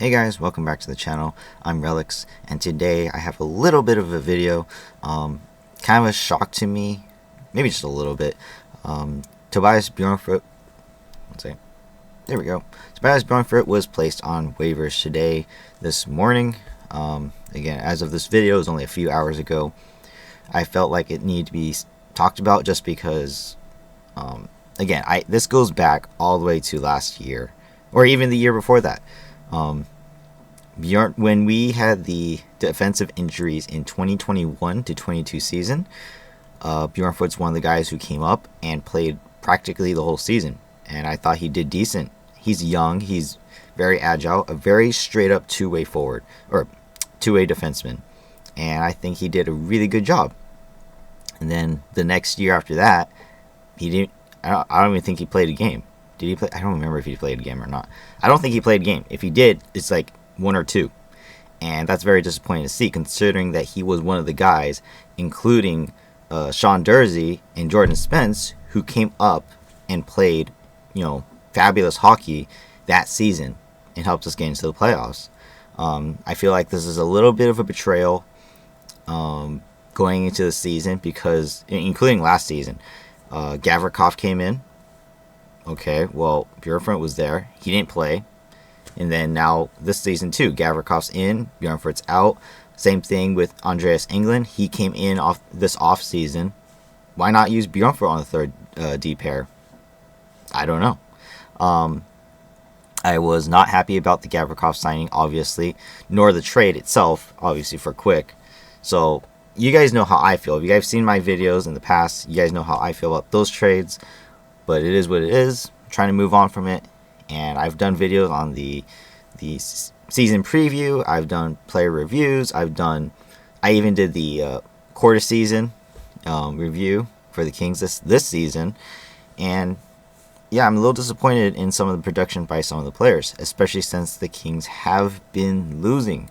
Hey guys, welcome back to the channel. I'm Relics, and today I have a little bit of a video, kind of a shock to me, maybe just a little bit. Tobias Bjornfot, there we go. Tobias Bjornfot was placed on waivers today, this morning. Again, as of this video, it was only a few hours ago. I felt like it needed to be talked about just because, again, this goes back all the way to last year, or even the year before that. When we had the defensive injuries in 2021 to 22 season, Bjornfot's one of the guys who came up and played practically the whole season, and I thought he did decent. He's young, he's very agile, a very straight up two-way forward, or two-way defenseman, and I think he did a really good job. And then the next year after that, he didn't. I don't even think he played a game. Did he play? I don't remember if he played a game or not. I don't think he played a game. If he did, it's like one or two. And that's very disappointing to see, considering that he was one of the guys, including Sean Durzi and Jordan Spence, who came up and played, fabulous hockey that season and helped us get into the playoffs. I feel like this is a little bit of a betrayal going into the season because, including last season, Gavrikov came in. Okay, well, Bjornfot was there. He didn't play. And then now this season too, Gavrikov's in, Bjornfot's out. Same thing with Andreas Englund. He came in this off season. Why not use Bjornfot on the third D pair? I don't know. I was not happy about the Gavrikov signing, obviously, nor the trade itself, obviously, for Quick. So you guys know how I feel. If you guys have seen my videos in the past, you guys know how I feel about those trades. But it is what it is. I'm trying to move on from it. And I've done videos on the season preview. I've done player reviews. I even did the quarter season review for the Kings this season. And yeah, I'm a little disappointed in some of the production by some of the players, especially since the Kings have been losing.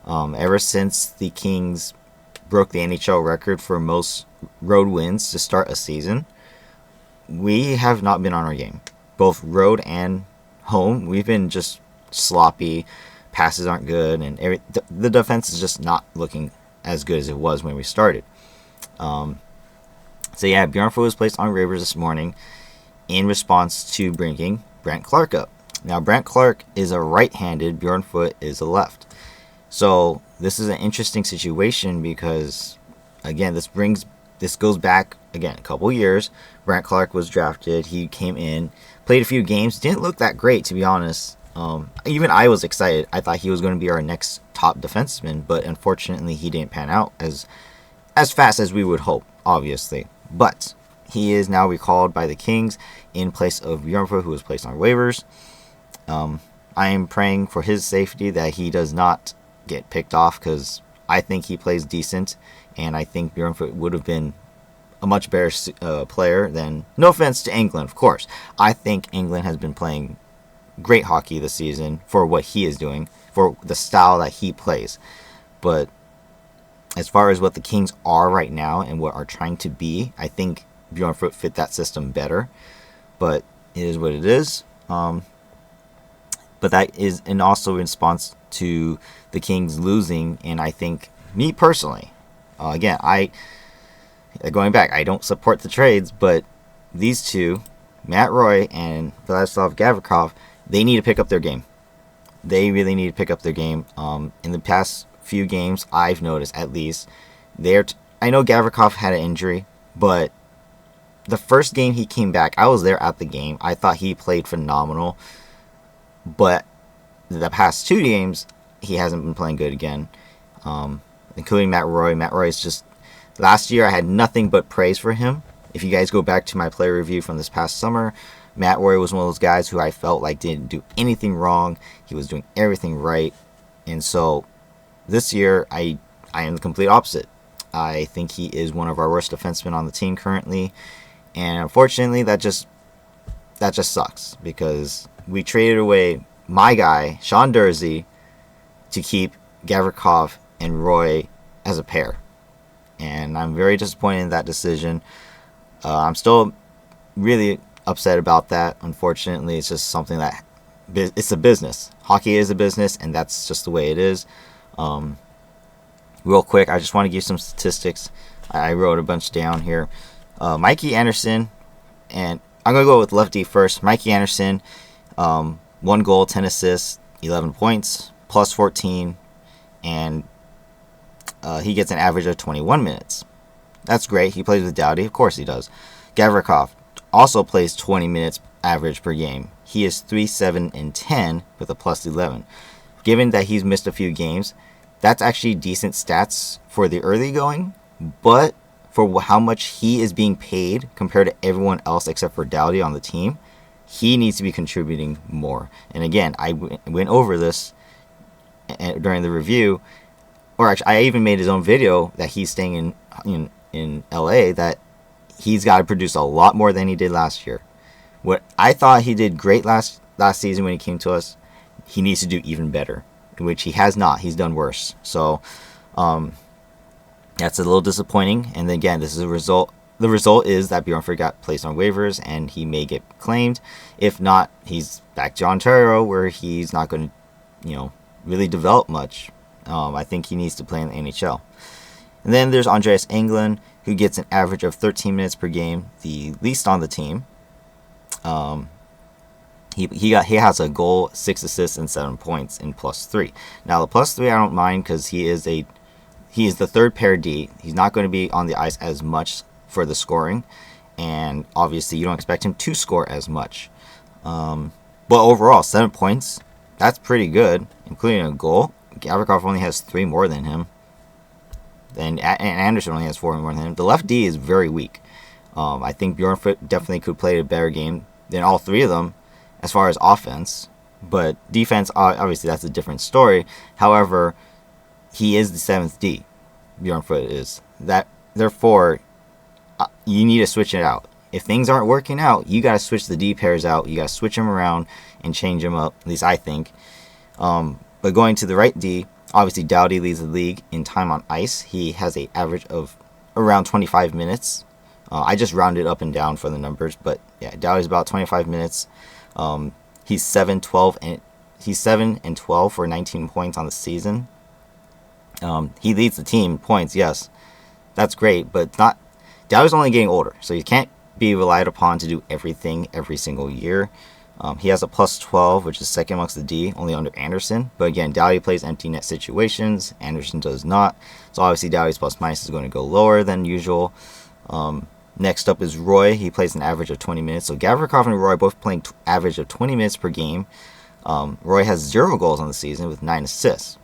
Ever since the Kings broke the NHL record for most road wins to start a season, we have not been on our game. Both road and home, we've been just sloppy. Passes aren't good, and the defense is just not looking as good as it was when we started. So yeah, Bjornfot was placed on waivers this morning in response to bringing Brandt Clarke up. Now, Brandt Clarke is a right-handed, Bjornfot is a left. So this is an interesting situation because, again, this goes back, again, a couple years. Brandt Clarke was drafted. He came in, played a few games. Didn't look that great, to be honest. Even I was excited. I thought he was going to be our next top defenseman, but unfortunately he didn't pan out as fast as we would hope, obviously. But he is now recalled by the Kings in place of Bjornfot, who was placed on waivers. I am praying for his safety that he does not get picked off, because I think he plays decent, and I think Bjornfot would have been a much better player than, no offense to Englund, of course. I think Englund has been playing great hockey this season for what he is doing, for the style that he plays. But as far as what the Kings are right now and what are trying to be, I think Bjornfot fit that system better. But it is what it is. But that is also in response to the Kings losing, and I think, me personally, again, going back, I don't support the trades, but these two, Matt Roy and Vladislav Gavrikov, they need to pick up their game. They really need to pick up their game. In the past few games, I've noticed, at least, I know Gavrikov had an injury, but the first game he came back, I was there at the game. I thought he played phenomenal. But the past two games, he hasn't been playing good again, including Matt Roy. Matt Roy is just... Last year, I had nothing but praise for him. If you guys go back to my player review from this past summer, Matt Roy was one of those guys who I felt like didn't do anything wrong. He was doing everything right. And so this year, I am the complete opposite. I think he is one of our worst defensemen on the team currently. And unfortunately, that just sucks, because we traded away my guy, Sean Durzi, to keep Gavrikov and Roy as a pair. And I'm very disappointed in that decision. I'm still really upset about that. Unfortunately, it's just something that it's a business. Hockey is a business, and that's just the way it is. Real quick, I just want to give some statistics. I wrote a bunch down here. Mikey Anderson, and I'm going to go with lefty first. Mikey Anderson, 1 goal, 10 assists, 11 points, plus 14, and he gets an average of 21 minutes. That's great. He plays with Doughty. Of course he does. Gavrikov also plays 20 minutes average per game. He is 3, 7, and 10 with a plus 11. Given that he's missed a few games, that's actually decent stats for the early going, but for how much he is being paid compared to everyone else except for Doughty on the team, he needs to be contributing more. And again, I went over this during the review, or actually I even made his own video that he's staying in LA, that he's got to produce a lot more than he did last year. What I thought he did great last season when he came to us, he needs to do even better, which he has not. He's done worse. So that's a little disappointing. And again, this is a result. The result is that Bjornfot got placed on waivers, and he may get claimed. If not, he's back to Ontario, where he's not going to, really develop much. I think he needs to play in the NHL. And then there's Andreas Englund, who gets an average of 13 minutes per game, the least on the team. He has a goal, 6 assists, and 7 points in +3. Now the +3 I don't mind because he is the third pair D. He's not going to be on the ice as much for the scoring, and obviously you don't expect him to score as much. But overall, 7 points, that's pretty good, including a goal. Gavrikov only has 3 more than him, and Anderson only has 4 more than him. The left D is very weak. I think Bjornfot definitely could play a better game than all 3 of them as far as offense, but defense, obviously that's a different story. However, he is the 7th D. Bjornfot is. Therefore, you need to switch it out. If things aren't working out, you got to switch the D pairs out. You got to switch them around and change them up, at least I think. But going to the right D, obviously Doughty leads the league in time on ice. He has an average of around 25 minutes. I just rounded up and down for the numbers, but yeah, Doughty's about 25 minutes. He's 7 and 12 for 19 points on the season. He leads the team in points, yes. That's great, but not. Doughty's only getting older, so he can't be relied upon to do everything every single year. He has a +12, which is second amongst the D, only under Anderson. But again, Doughty plays empty net situations. Anderson does not. So obviously Doughty's +- is going to go lower than usual. Next up is Roy. He plays an average of 20 minutes. So Gavrikov and Roy both playing average of 20 minutes per game. Roy has 0 goals on the season with 9 assists.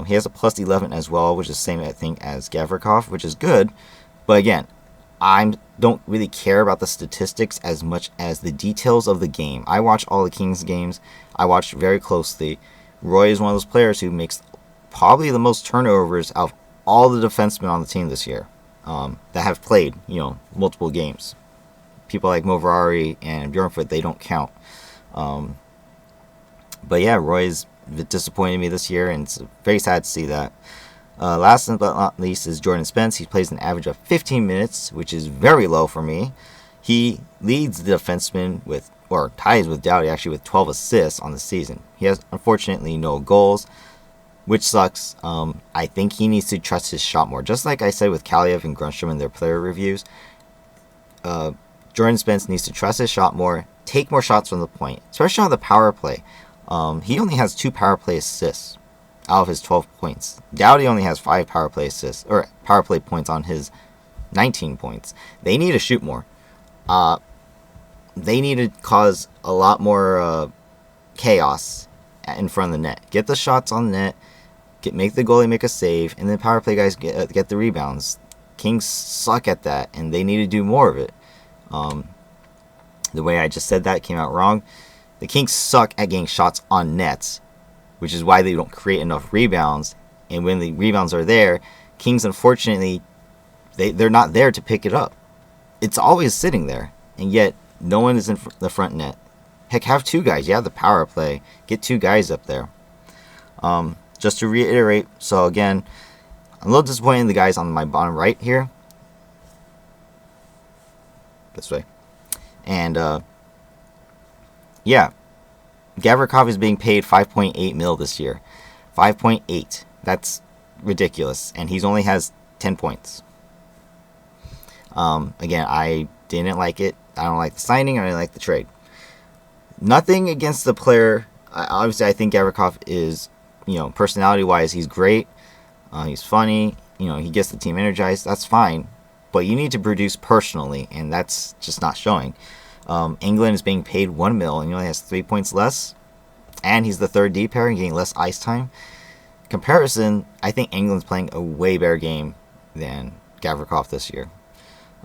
He has a +11 as well, which is the same, I think, as Gavrikov, which is good. But again, I don't really care about the statistics as much as the details of the game. I watch all the Kings games. I watch very closely. Roy is one of those players who makes probably the most turnovers out of all the defensemen on the team this year that have played, multiple games. People like Moverari and Bjornfot, they don't count. But yeah, Roy's disappointed me this year, and it's very sad to see that. Last but not least is Jordan Spence. He plays an average of 15 minutes, which is very low for me. He leads the defenseman or ties with Doughty actually with 12 assists on the season. He has unfortunately no goals, which sucks. I think he needs to trust his shot more. Just like I said with Kaliev and Grundstrom in their player reviews, Jordan Spence needs to trust his shot more, take more shots from the point, especially on the power play. He only has 2 power play assists out of his 12 points. Doughty only has 5 power play assists, or power play points on his 19 points. They need to shoot more. They need to cause a lot more chaos in front of the net. Get the shots on the net, make the goalie make a save, and then power play guys get the rebounds. Kings suck at that, and they need to do more of it. The way I just said that came out wrong. The Kings suck at getting shots on nets, which is why they don't create enough rebounds. And when the rebounds are there, Kings, unfortunately, they're not there to pick it up. It's always sitting there, and yet no one is in the front net. Heck, have 2 guys. You have the power play. Get 2 guys up there. Just to reiterate, so again, I'm a little disappointed in the guys on my bottom right here. This way. And, yeah. Gavrikov is being paid 5.8 mil this year. 5.8. That's ridiculous. And he's only has 10 points. Again, I didn't like it. I don't like the signing. I didn't like the trade. Nothing against the player. Obviously, I think Gavrikov is, personality-wise, he's great. He's funny. He gets the team energized. That's fine. But you need to produce personally, and that's just not showing. England is being paid 1 mil, and he only has 3 points less. And he's the third D pair and getting less ice time. Comparison, I think England's playing a way better game than Gavrikov this year.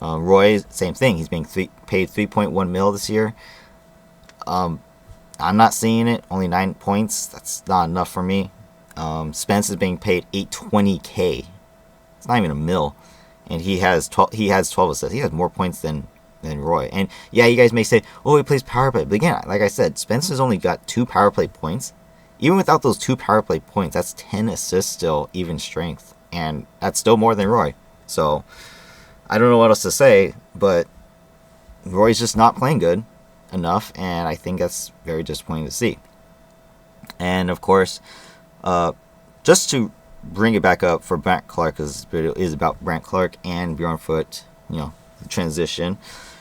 Roy, same thing. He's being paid 3.1 mil this year. I'm not seeing it. Only 9 points. That's not enough for me. Spence is being paid 820K. It's not even a mil, and he has 12 assists. He has more points than Roy. And yeah, you guys may say, "Oh, he plays power play." But again, like I said, Spence has only got 2 power play points. Even without those 2 power play points, that's 10 assists still, even strength, and that's still more than Roy. So I don't know what else to say, but Roy's just not playing good enough, and I think that's very disappointing to see. And of course, just to bring it back up for Brandt Clarke, because this video is about Brandt Clarke and Bjornfot, the transition.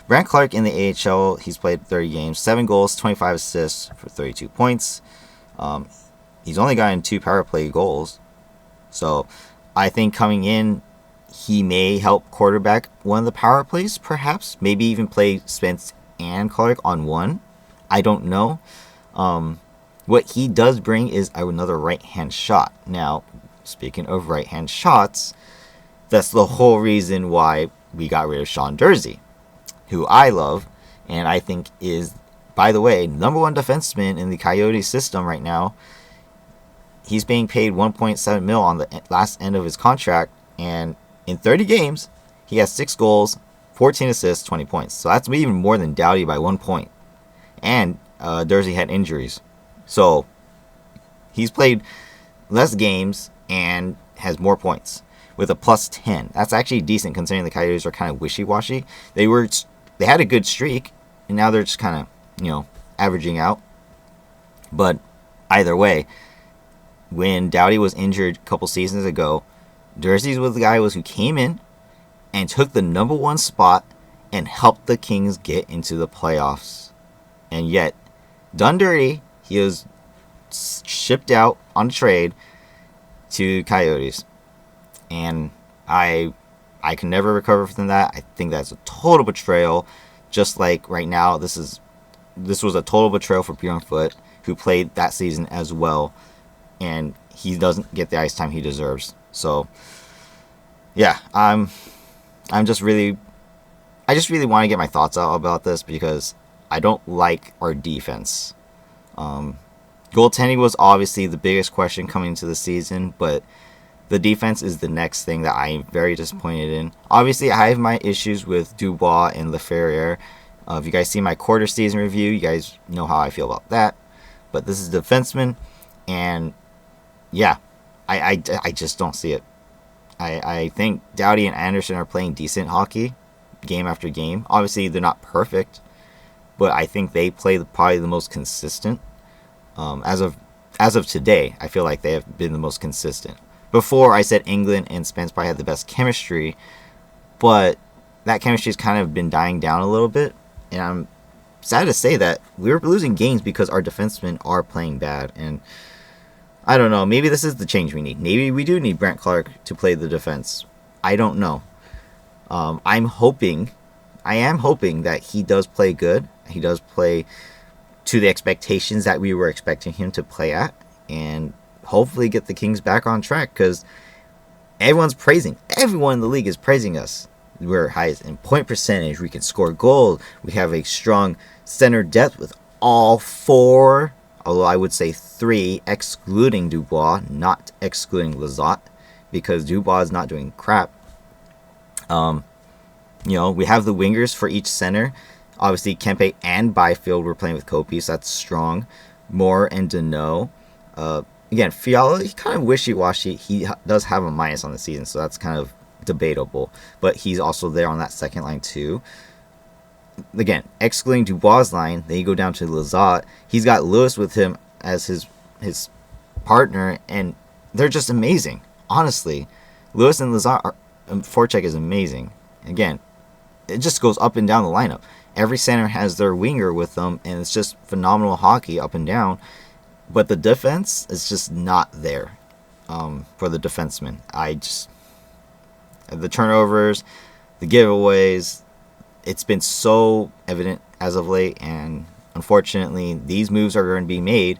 Brandt Clarke in the AHL, he's played 30 games, 7 goals, 25 assists for 32 points. He's only gotten 2 power play goals. So I think coming in, he may help quarterback one of the power plays, perhaps. Maybe even play Spence and Clarke on one. I don't know. What he does bring is another right-hand shot. Now, speaking of right-hand shots, that's the whole reason why we got rid of Sean Durzi, who I love, and I think is, by the way, #1 defenseman in the Coyotes system right now. He's being paid 1.7 mil on the last end of his contract, and in 30 games, he has 6 goals, 14 assists, 20 points. So that's even more than Doughty by 1 point. And Durzi had injuries. So he's played less games and has more points with a plus 10. That's actually decent considering the Coyotes are kind of wishy-washy. They had a good streak, and now they're just kind of, averaging out. But either way, when Doughty was injured a couple seasons ago, Durzi was the guy who came in and took the #1 spot and helped the Kings get into the playoffs. And yet, done dirty, he was shipped out on trade to Coyotes. And I can never recover from that. I think that's a total betrayal. Just like right now, this was a total betrayal for Bjornfot, who played that season as well, and he doesn't get the ice time he deserves. So, yeah, I just really want to get my thoughts out about this because I don't like our defense. Goaltending was obviously the biggest question coming into the season, but the defense is the next thing that I am very disappointed in. Obviously, I have my issues with Dubois and Laferriere. If you guys see my quarter season review, you guys know how I feel about that. But this is Defensemen, and yeah, I just don't see it. I think Doughty and Anderson are playing decent hockey game after game. Obviously, they're not perfect, but I think they play probably the most consistent. As of today, I feel like they have been the most consistent. Before, I said England and Spence probably had the best chemistry, but that chemistry's kind of been dying down a little bit, and I'm sad to say that we're losing games because our defensemen are playing bad, and I don't know, maybe this is the change we need. Maybe we do need Brandt Clarke to play the defense. I don't know. I am hoping that he does play good. He does play to the expectations that we were expecting him to play at, and hopefully get the Kings back on track, because everyone in the league is praising us. We're highest in point percentage, we can score goals, we have a strong center depth with all 4, although I would say 3 excluding Dubois, not excluding Lizotte, because Dubois is not doing crap. We have the wingers for each center. Obviously Kempe and Byfield were playing with Kopi, so that's strong. Moore and Deneau. Again, Fiala, he's kind of wishy-washy. He does have a minus on the season, so that's kind of debatable. But he's also there on that second line too. again, excluding Dubois' line, then you go down to Lizotte. He's got Lewis with him as his partner, and they're just amazing. Honestly, Lewis and Lizotte, forecheck is amazing. Again, it just goes up and down the lineup. Every center has their winger with them, and it's just phenomenal hockey up and down. But the defense is just not there for the defensemen. The turnovers, the giveaways, it's been so evident as of late, and unfortunately, these moves are going to be made.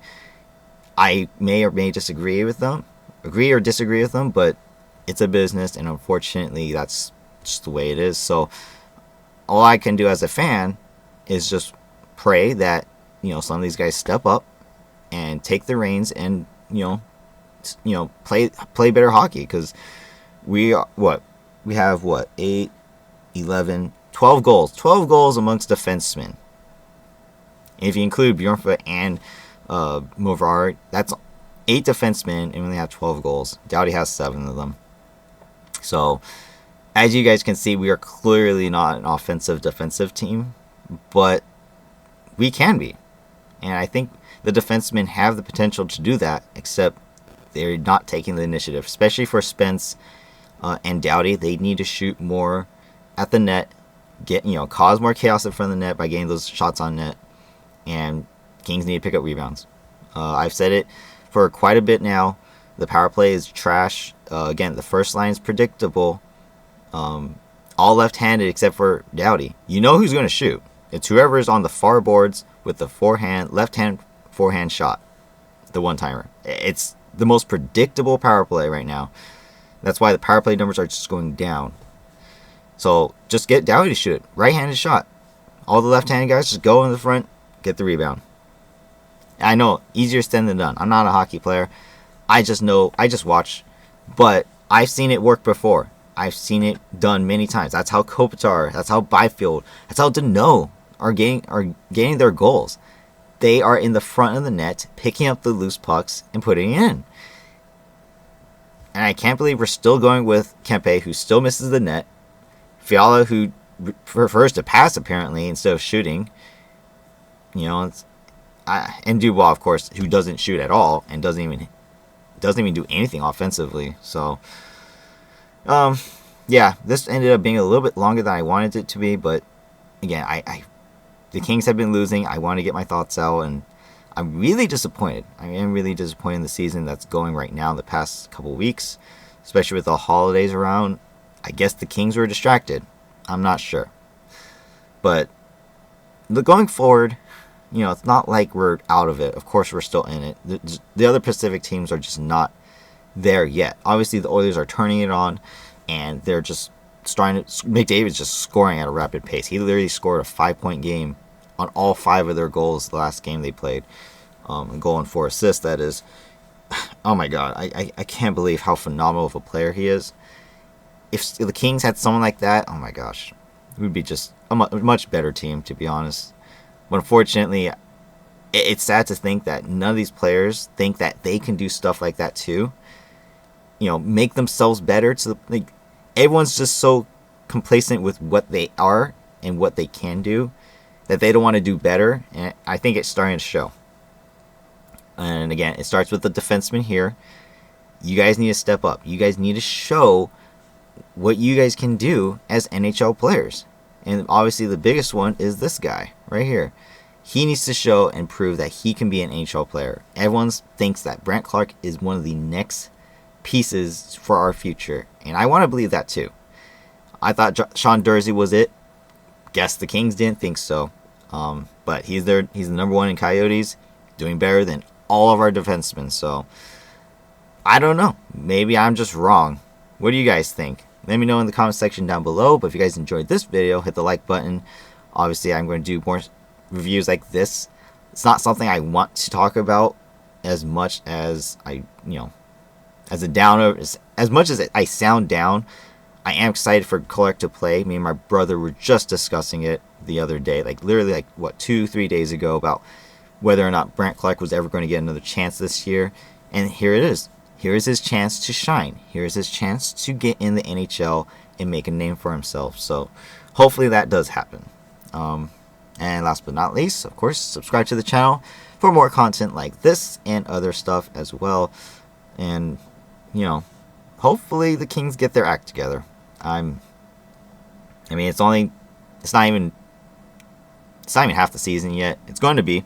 I may or may disagree with them, agree or disagree with them, but it's a business, and unfortunately, that's just the way it is. So, all I can do as a fan is just pray that some of these guys step up and take the reins and play better hockey, because we have 8, 11, 12 goals amongst defensemen. And if you include Bjornfot and Movard, that's 8 defensemen, and we only have 12 goals. Doughty has 7 of them. So, as you guys can see, we are clearly not an offensive-defensive team, but we can be. And I think the defensemen have the potential to do that, except they're not taking the initiative, especially for Spence and Doughty. They need to shoot more at the net, cause more chaos in front of the net by getting those shots on net, and Kings need to pick up rebounds. I've said it for quite a bit now. The power play is trash. Again, the first line is predictable. All left-handed except for Doughty. You know who's going to shoot. It's whoever is on the far boards with the left-hand forehand shot, the one-timer. It's the most predictable power play right now. That's why the power play numbers are just going down. So just get Doughty to shoot it. Right-handed shot. All the left-handed guys just go in the front, get the rebound. I know, easier said than done. I'm not a hockey player. I just watch. But I've seen it work before. I've seen it done many times. That's how Kopitar, that's how Byfield, that's how Deneau are getting their goals. They are in the front of the net, picking up the loose pucks and putting it in. And I can't believe we're still going with Kempe, who still misses the net. Fiala, who prefers to pass apparently instead of shooting. And Dubois, of course, who doesn't shoot at all and doesn't even do anything offensively. So, this ended up being a little bit longer than I wanted it to be, but again, the Kings have been losing. I want to get my thoughts out, and I'm really disappointed. I am really disappointed in the season that's going right now in the past couple weeks, especially with the holidays around. I guess the Kings were distracted. I'm not sure. But going forward, it's not like we're out of it. Of course, we're still in it. The other Pacific teams are just not there yet. Obviously, the Oilers are turning it on, and they're just starting to. McDavid's just scoring at a rapid pace. He literally scored a 5-point game on all 5 of their goals the last game they played. A goal and 4 assists, that is. Oh my God, I can't believe how phenomenal of a player he is. If the Kings had someone like that, oh my gosh, it would be just a much better team, to be honest. But unfortunately, it's sad to think that none of these players think that they can do stuff like that too. Make themselves better. Everyone's just so complacent with what they are and what they can do that they don't want to do better. And I think it's starting to show. And again, it starts with the defenseman here. You guys need to step up. You guys need to show what you guys can do as NHL players. And obviously the biggest one is this guy right here. He needs to show and prove that he can be an NHL player. Everyone thinks that Brandt Clarke is one of the next pieces for our future. And I want to believe that too. I thought Sean Durzi was it. Guess the Kings didn't think so. But he's the number 1 in Coyotes, doing better than all of our defensemen. So I don't know. Maybe I'm just wrong. What do you guys think? Let me know in the comment section down below. But if you guys enjoyed this video, hit the like button. Obviously, I'm going to do more reviews like this. It's not something I want to talk about as much as as a downer. As much as I sound down, I am excited for Clarke to play. Me and my brother were just discussing it the other day, literally 2-3 days ago, about whether or not Brandt Clarke was ever going to get another chance this year. And here it is. Here is his chance to shine. Here is his chance to get in the NHL and make a name for himself. So hopefully that does happen. And last but not least, of course, subscribe to the channel for more content like this and other stuff as well. And, you know, hopefully the Kings get their act together. I mean, it's not even half the season yet. It's going to be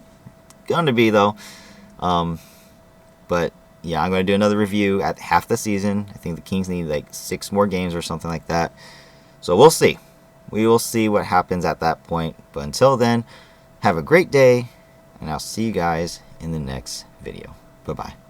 though. But yeah, I'm going to do another review at half the season. I think the Kings need like 6 more games or something like that. So we'll see. We will see what happens at that point. But until then, have a great day, and I'll see you guys in the next video. Bye-bye.